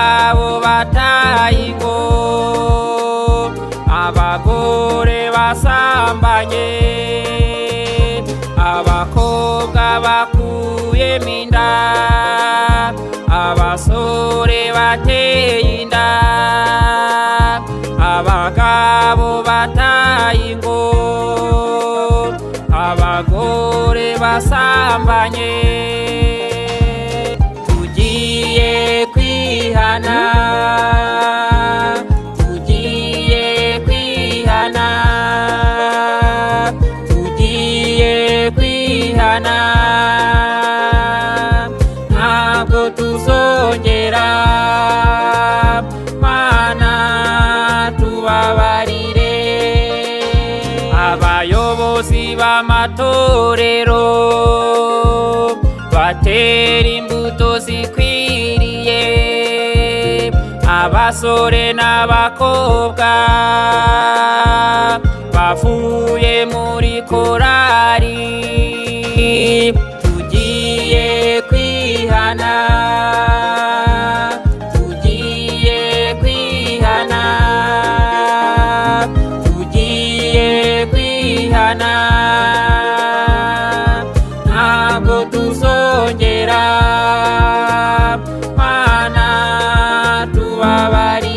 abagabo bataye ingo, abagore basambanye, abakobwa bakuyemo inda, abasore bateye inda, abagabo bataye ingo, abagore basambanye. Tugiye kwihana, tugiye kwihana, tugiye kwihana, ntabwo tuzongera. Mana tubabarire. Abayobozi b'amatorero batera imbuto zikwiriye, abasore n'abakobwa bavuye muri korari. Tugiye kwihana, tugiye kwihana, tugiye kwihana, ntabwo tuzongera. Mana tubabarire.